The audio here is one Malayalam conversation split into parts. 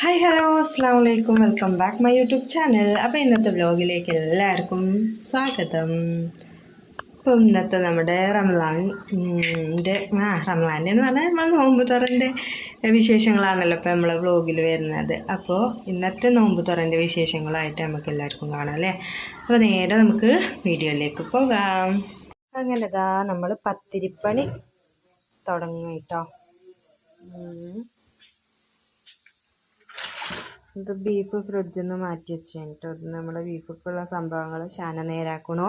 ഹായ് ഹലോ അസ്സാം വലൈക്കും welcome back my YouTube channel. അപ്പോൾ ഇന്നത്തെ വ്ലോഗിലേക്ക് എല്ലാവർക്കും സ്വാഗതം. അപ്പോൾ ഇന്നത്തെ നമ്മുടെ റംസാൻ്റെ എന്ന് പറഞ്ഞാൽ നമ്മൾ നോമ്പ് തുറൻ്റെ വിശേഷങ്ങളാണല്ലോ ഇപ്പോൾ നമ്മളെ വ്ലോഗിൽ വരുന്നത്. അപ്പോൾ ഇന്നത്തെ നോമ്പ് തുറൻ്റെ വിശേഷങ്ങളായിട്ട് നമുക്ക് എല്ലാവർക്കും കാണാം അല്ലേ. അപ്പോൾ നേരെ നമുക്ക് വീഡിയോയിലേക്ക് പോകാം. അങ്ങനെ നമ്മൾ പത്തിരിപ്പണി തുടങ്ങി കേട്ടോ. ഇത് ബീഫ് ഫ്രിഡ്ജിൽ നിന്ന് മാറ്റി വെച്ചു കേട്ടോ. ഇത് നമ്മുടെ ബീഫൊക്കെയുള്ള സംഭവങ്ങൾ ശാന നേരാക്കണോ.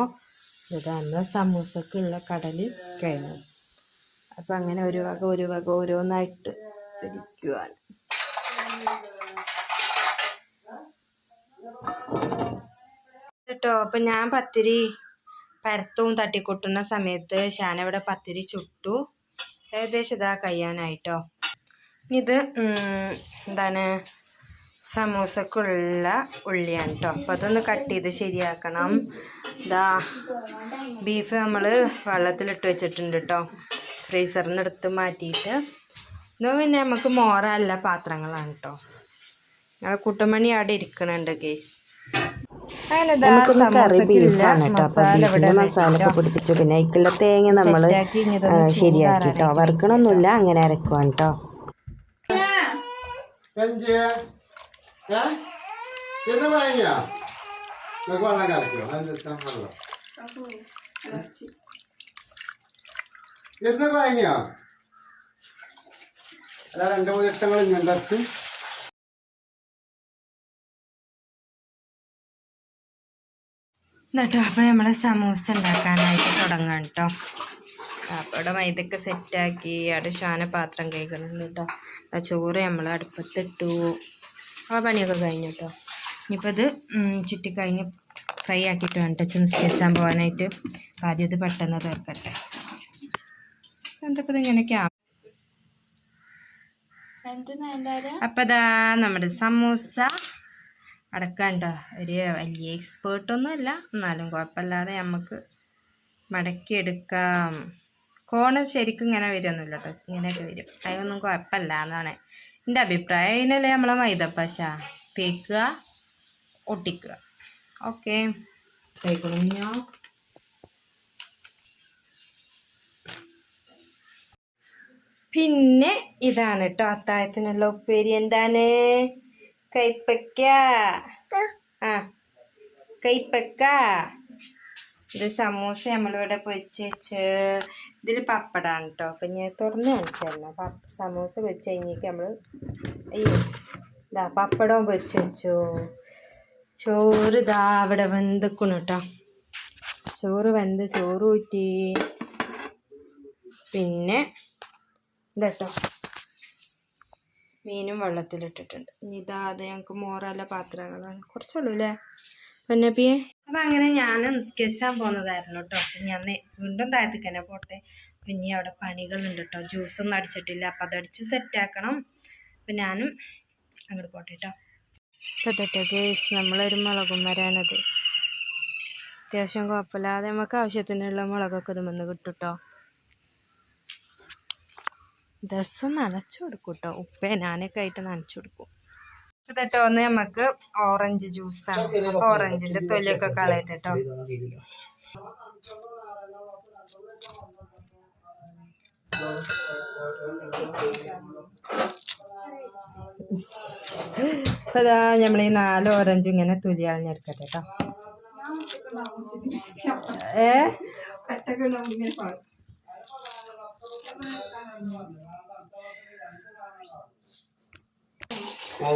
ഇത് നമ്മൾ സമൂസക്കുള്ള കടൽ കഴിഞ്ഞു. അപ്പം അങ്ങനെ ഒരു വക ഓരോന്നായിട്ട് തിരിക്കുവാൻ. കേട്ടോ അപ്പം ഞാൻ പത്തിരി പരത്തവും തട്ടിക്കൊട്ടുന്ന സമയത്ത് ശാന ഇവിടെ പത്തിരി ചുട്ടു. ഏകദേശം ഇതാ കഴിയാനായിട്ടോ. ഇത് എന്താണ് സമൂസക്കുള്ള ഉള്ളിയാണ് കേട്ടോ. അപ്പോൾ അതൊന്ന് കട്ട് ചെയ്ത് ശരിയാക്കണം. ഇതാ ബീഫ് നമ്മൾ വെള്ളത്തിലിട്ട് വെച്ചിട്ടുണ്ട് കേട്ടോ. ഫ്രീസറിൽ നിന്ന് എടുത്ത് മാറ്റിയിട്ട് ഇത് പിന്നെ നമുക്ക് മോറല്ല പാത്രങ്ങളാണ് കേട്ടോ. ഞങ്ങൾ കുട്ടമണി അവിടെ ഇരിക്കണുണ്ട് ഗേസ്. മസാല പൊടിപ്പിച്ചു. പിന്നെ അതിക്കുള്ള തേങ്ങ നമ്മൾ ശരിയാക്കി കേട്ടോ. വറുക്കണമൊന്നുമില്ല, അങ്ങനെ അരക്കുവാണ് കേട്ടോ. എന്താ വാങ്ങിയ വെള്ളം കലക്കോ എന്താ വാങ്ങിയ അല്ല 2-3 ഇഷ്ടങ്ങൾ ഞണ്ടത്ത് എന്നിട്ടോ. അപ്പോൾ നമ്മൾ സമൂസ ഉണ്ടാക്കാനായിട്ട് തുടങ്ങാം കേട്ടോ. അപ്പോൾ ഇവിടെ മൈദൊക്കെ സെറ്റാക്കി അവിടെ ശാന പാത്രം കഴിക്കുന്നുണ്ട് കേട്ടോ. ആ ചോറ് നമ്മൾ അടുപ്പത്തിട്ടു. ആ പണിയൊക്കെ കഴിഞ്ഞു കേട്ടോ. ഇനിയിപ്പോൾ ഇത് ചുറ്റിക്കഴിഞ്ഞ് ഫ്രൈ ആക്കിയിട്ട് വേണ്ട നിസ്കരിച്ചാൻ പോകാനായിട്ട്. ആദ്യം ഇത് പെട്ടെന്ന് തീർക്കട്ടെ. എന്തൊക്കെ ഇങ്ങനെയൊക്കെയാണ്. അപ്പം ഇതാ നമ്മുടെ സമൂസ അടക്കണ്ട. ഒരു വലിയ എക്സ്പേർട്ടൊന്നുമല്ല, എന്നാലും കുഴപ്പമില്ലാതെ നമുക്ക് മടക്കിയെടുക്കാം. കോണ് ശരിക്കും ഇങ്ങനെ വരുമൊന്നുമില്ല കേട്ടോ. ഇങ്ങനെയൊക്കെ വരും. അതൊന്നും കുഴപ്പമില്ല എന്നാണ് എൻ്റെ അഭിപ്രായം. അതിനല്ലേ നമ്മളെ മൈദപ്പശ തേക്കുക, ഒട്ടിക്കുക. ഓക്കെ തേക്കണം ഞാൻ. പിന്നെ ഇതാണ് കേട്ടോ അത്താഴത്തിനുള്ള ഉപ്പേരി. എന്താണ്? കൈപ്പക്ക. കൈപ്പക്ക. ഇത് സമൂസ നമ്മളിവിടെ പൊരിച്ച് വെച്ച്. ഇതിൽ പപ്പടമാണ് കേട്ടോ. അപ്പം ഞാൻ തുറന്ന് കാണിച്ചു തരണം. സമൂസ പൊരിച്ച് കഴിഞ്ഞിട്ട് നമ്മൾ ഇതാ പപ്പടവും പൊരിച്ച് വെച്ചു. ചോറ് ഇതാ അവിടെ വെന്തിക്കണം കേട്ടോ. ചോറ് വെന്ത് ചോറ് ഊറ്റി. പിന്നെ ഇതട്ടോ മീനും വെള്ളത്തിലിട്ടിട്ടുണ്ട്. ഇനി ഇതാ അത് ഞങ്ങൾക്ക് മോറല്ല പാത്രങ്ങളാണ്. കുറച്ചുള്ളൂ അല്ലേ പൊന്നപ്പിയെ. അപ്പം അങ്ങനെ ഞാൻ നിസ്കരിച്ചാൻ പോകുന്നതായിരുന്നു കേട്ടോ. ഞാൻ വീണ്ടും താഴത്തേക്ക് തന്നെ പോട്ടെ. പിന്നെ അവിടെ പണികളുണ്ട് കേട്ടോ. ജ്യൂസൊന്നും അടിച്ചിട്ടില്ല. അപ്പം അതടിച്ച് സെറ്റാക്കണം. അപ്പം ഞാനും അങ്ങോട്ട് പോട്ടെ കേട്ടോ. ഇപ്പം ഗേസ് നമ്മളൊരു മുളകും മരാനത് അത്യാവശ്യം കുഴപ്പമില്ലാതെ നമുക്ക് ആവശ്യത്തിനുള്ള മുളകൊക്കെ ഇത് വന്ന് കിട്ടും കേട്ടോ. ദിവസം നനച്ചു കൊടുക്കും കേട്ടോ. ഉപ്പേ ഞാനൊക്കെ ആയിട്ട് നനച്ചു കൊടുക്കും. ഇതട്ടോ ഒന്ന് നമുക്ക് ഓറഞ്ച് ജ്യൂസാണ്. ഓറഞ്ചിൻ്റെ തൊലിയൊക്കെ കളയട്ടെ കേട്ടോ. ഇപ്പം ഇതാ നമ്മൾ ഈ 4 ഓറഞ്ച് ഇങ്ങനെ തൊലി കളഞ്ഞെടുക്കട്ടെ കേട്ടോ.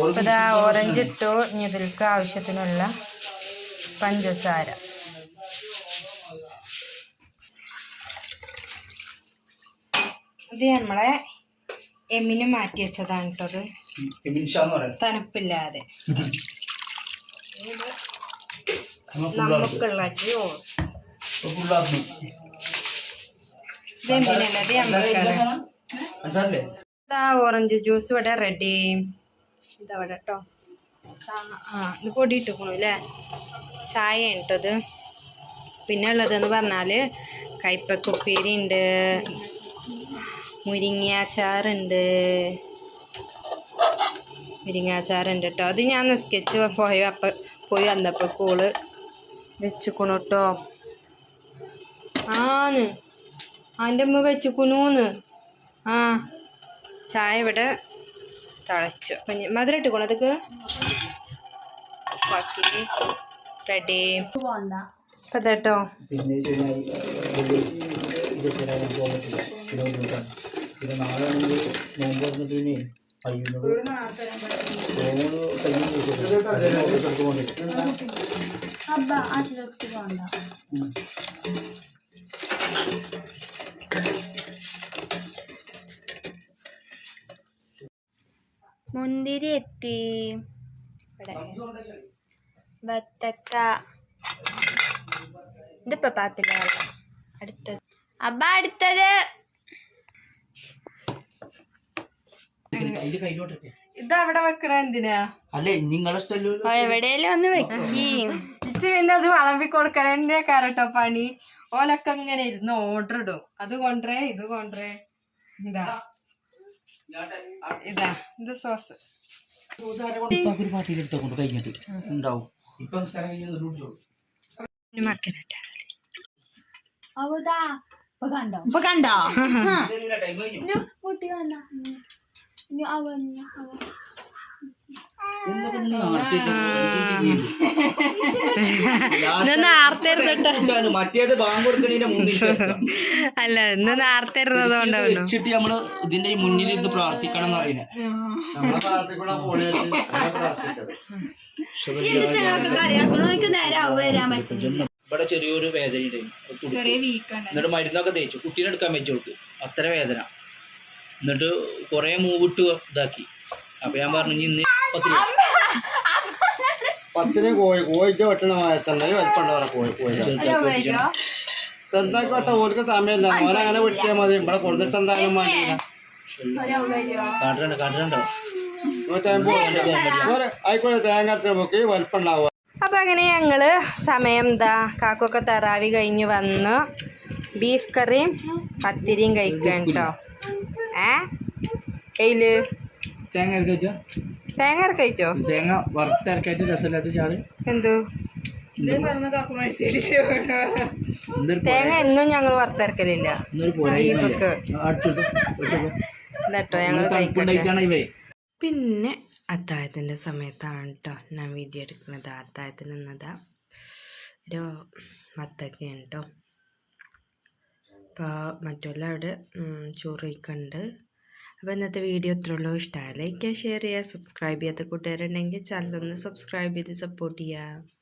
ഇപ്പം ഇതാ ഓറഞ്ച് ഇട്ടു. ഇനി ഇതിലേക്ക് ആവശ്യത്തിനുള്ള പഞ്ചസാര. ഇത് നമ്മളെ എമ്മിന് മാറ്റി വെച്ചതാണ് കേട്ടോ. തണുപ്പില്ലാതെ നമുക്കുള്ള ജ്യൂസ്. ഇതാ ഓറഞ്ച് ജ്യൂസ് ഇവിടെ റെഡി. ഇതവിടെ കേട്ടോ. ഇത് പൊടി ഇട്ടിക്കണു അല്ലേ. ചായ കേട്ടത്. പിന്നെ ഉള്ളതെന്ന് പറഞ്ഞാൽ കൈപ്പക്ക ഉപ്പേരി ഉണ്ട്, മുരിങ്ങ അച്ചാറുണ്ട്, മുരിങ്ങാച്ചാറുണ്ട് കേട്ടോ. അത് ഞാൻ നിസ്കരിച്ച് പോയി വന്നപ്പോൾ കോള് വെച്ചുക്കണു കേട്ടോ. ആന്ന് അതിൻ്റെ അമ്മ വെച്ചുക്കണൂന്ന്. ആ ചായ ഇവിടെ തിളച്ചു. അപ്പം മധുരം ഇട്ടുക്കണോ അതൊക്കെ ബാക്കി റെഡി. അപ്പം കേട്ടോ മുന്തിരി എത്തി. ബത്തക്ക ഇതിപ്പോ പാത്തില്ല. അടുത്തത് അടുത്തത് ഇതവിടെ വെക്കണ എന്തിനാ? അല്ലേ നിങ്ങളെ എവിടെയെങ്കിലും ഒന്ന് വെക്കി. ഇച്ച് പിന്നെ അത് വളമ്പി കൊടുക്കാൻ എന്നെ കരട്ടോ പണി. ഓലൊക്കെ ഇങ്ങനെ ഇരുന്ന് ഓർഡർ ഇടും. അത് കൊണ്ടേ ഇത് കൊണ്ടേ. ഇതാ ഇത് സോസ് ഒരു പാട്ടിയിലെടുത്തോണ്ട് കഴിഞ്ഞിട്ട് ഉണ്ടാവും. ഇപ്പൊ കണ്ടോ മറ്റേത് ബാങ്ക് കൊടുക്കണതിന്റെ മുന്നിൽ അല്ല ഇന്ന് നേരത്തെ വെച്ചിട്ട് നമ്മള് ഇതിന്റെ മുന്നിൽ ഇരുന്ന് പ്രാർത്ഥിക്കണം എന്ന് പറയുന്നത്. ഇവിടെ ചെറിയൊരു വേദന എന്നിട്ട് മരുന്നൊക്കെ തേച്ചു. കുട്ടീനെ എടുക്കാൻ വെച്ചു കൊടുക്ക്. അത്ര വേദന. എന്നിട്ട് കൊറേ മൂവിട്ട് ഇതാക്കി. അപ്പൊ ഞാൻ പറഞ്ഞു ഇന്ന് 10 കോഴിക്ക് വെട്ടണമായിട്ടെ വലിപ്പുണ്ടോ കോഴി ചെറുതാക്കി വെട്ട ഓർക്ക് സമയമില്ല. ഓരങ്ങനെ വെട്ടിയാൽ മതി. ഇവിടെ കൊടുത്തിട്ട് എന്തായാലും മതിയില്ല. കാട്ടുണ്ടോ 150 ആയിക്കോട്ടെ. തേങ്ങ അത്ര നോക്കി വലിപ്പുണ്ടാവുക. അപ്പം അങ്ങനെ ഞങ്ങൾ സമയം കാക്കൊക്കെ തറാവി കഴിഞ്ഞ് വന്ന് ബീഫ് കറിയും പത്തിരിയും കഴിക്കാൻ കേട്ടോ. കയ്യില് തേങ്ങ ഇറക്കോ? തേങ്ങ ഇറക്കോ? തേങ്ങ വറുത്തിറക്കായിട്ട് രസമില്ലാത്ത ചാറ് എന്തു തേങ്ങ എന്നും ഞങ്ങൾ വറുത്തിറക്കലില്ല. ബീഫൊക്കെ ഇതട്ടോ ഞങ്ങൾ കഴിക്കട്ടെ. പിന്നെ അത്താഴത്തിൻ്റെ സമയത്താണ് കേട്ടോ ഞാൻ വീഡിയോ എടുക്കുന്നത്. അത്താഴത്തിന് നിന്നതാ ഒരു വത്തക്കയാണ് കേട്ടോ. അപ്പോൾ മറ്റുള്ള അവിടെ ചോറ് കഴിക്കുന്നുണ്ട്. അപ്പോൾ ഇന്നത്തെ വീഡിയോ ഇത്രയുള്ളൂ. ഇഷ്ടമായി ലൈക്ക് ചെയ്യുക, ഷെയർ ചെയ്യുക, സബ്സ്ക്രൈബ് ചെയ്യാത്ത കൂട്ടുകാരുണ്ടെങ്കിൽ ചാനലൊന്ന് സബ്സ്ക്രൈബ് ചെയ്ത് സപ്പോർട്ട് ചെയ്യുക.